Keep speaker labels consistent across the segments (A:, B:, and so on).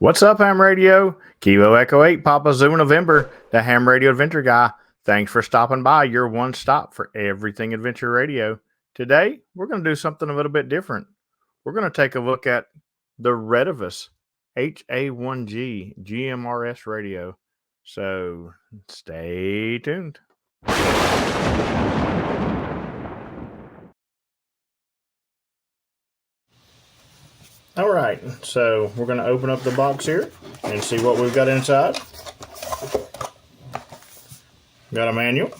A: What's up, Ham Radio? Kilo Echo 8, Papa Zulu November, the Ham Radio Adventure Guy. Thanks for stopping by, your one stop for everything Adventure Radio. Today, we're going to do something a little bit different. We're going to take a look at the Retevis HA1G GMRS radio. So stay tuned. All right, so we're going to open up the box here and see what we've got inside. Got a manual.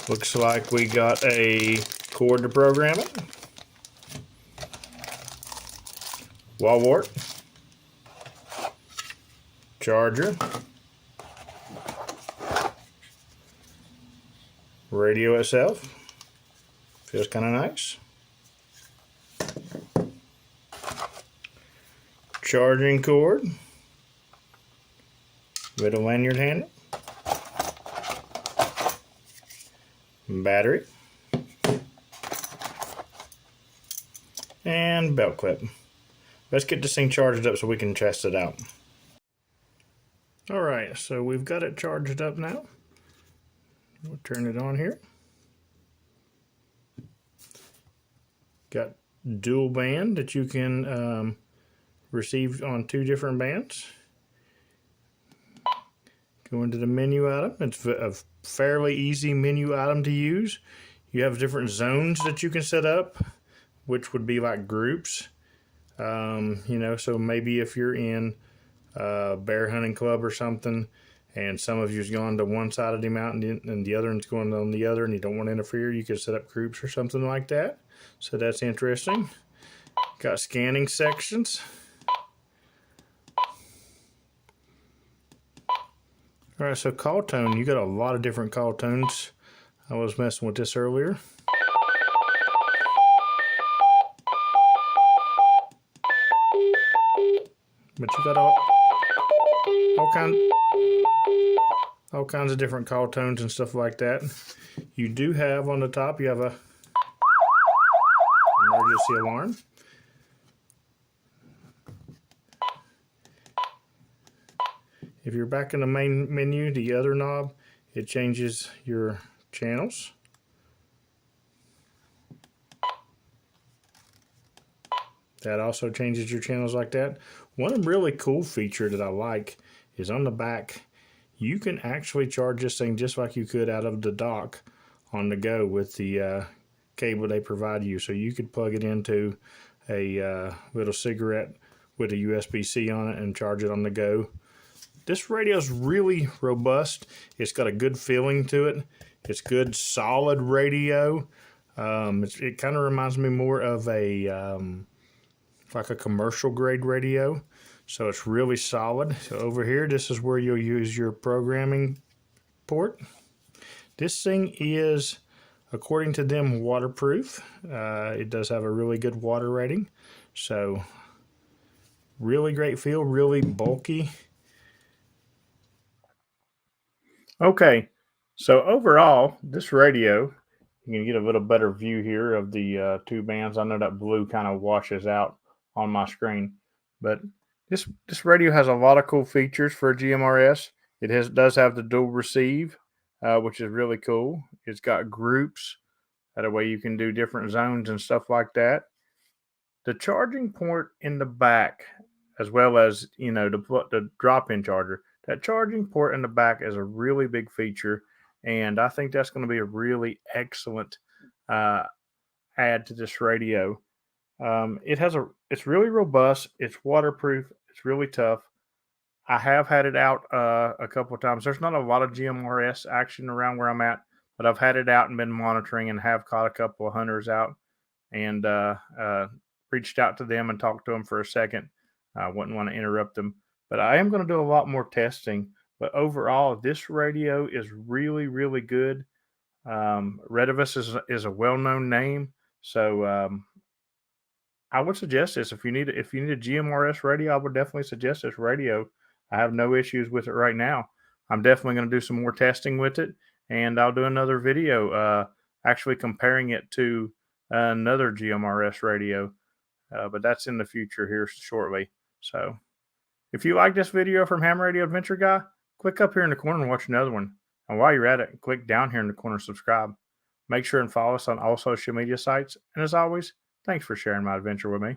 A: Looks like we got a cord to program it. Wall wart. Charger. Radio itself. Feels kind of nice. Charging cord. Little lanyard handle. Battery. And belt clip. Let's get this thing charged up so we can test it out. Alright, so we've got it charged up now. We'll turn it on here. Got dual band that you can receive on 2 different bands. Go into the menu item. It's a fairly easy menu item to use. You have different zones that you can set up, which would be like groups. So maybe if you're in a bear hunting club or something, and some of you's gone to one side of the mountain and the other one's going on the other, and you don't want to interfere, you can set up groups or something like that. So that's interesting. Got scanning sections. All right, so call tone, you got a lot of different call tones. I was messing with this earlier. But you got all kinds of different call tones and stuff like that. You do have on the top, you have a emergency alarm. If you're back in the main menu, the other knob, it changes your channels. That also changes your channels like that. One really cool feature that I like is on the back, you can actually charge this thing just like you could out of the dock on the go with the cable they provide you. So you could plug it into a little cigarette with a USB-C on it and charge it on the go. This radio is really robust. It's got a good feeling to it. It's good, solid radio. It kind of reminds me more of a like a commercial grade radio. So it's really solid. So over here, this is where you'll use your programming port. This thing is, according to them, waterproof. It does have a really good water rating. So really great feel, really bulky. Okay, so overall, this radio, you can get a little better view here of the 2 bands. I know that blue kind of washes out on my screen, but this radio has a lot of cool features for a GMRS. It does have the dual receive, which is really cool. It's got groups, that way you can do different zones and stuff like that. The charging port in the back, as well as the drop-in charger. That charging port in the back is a really big feature, and I think that's going to be a really excellent add to this radio. It's really robust. It's waterproof. It's really tough. I have had it out a couple of times. There's not a lot of GMRS action around where I'm at, but I've had it out and been monitoring and have caught a couple of hunters out and reached out to them and talked to them for a second. I wouldn't want to interrupt them, but I am going to do a lot more testing. But overall, this radio is really, really good. Retevis is a well-known name, so I would suggest this. If you need a GMRS radio, I would definitely suggest this radio. I have no issues with it right now. I'm definitely going to do some more testing with it, and I'll do another video actually comparing it to another GMRS radio, but that's in the future here shortly. So if you like this video from Ham Radio Adventure Guy, click up here in the corner and watch another one. And while you're at it, click down here in the corner and subscribe. Make sure and follow us on all social media sites. And as always, thanks for sharing my adventure with me.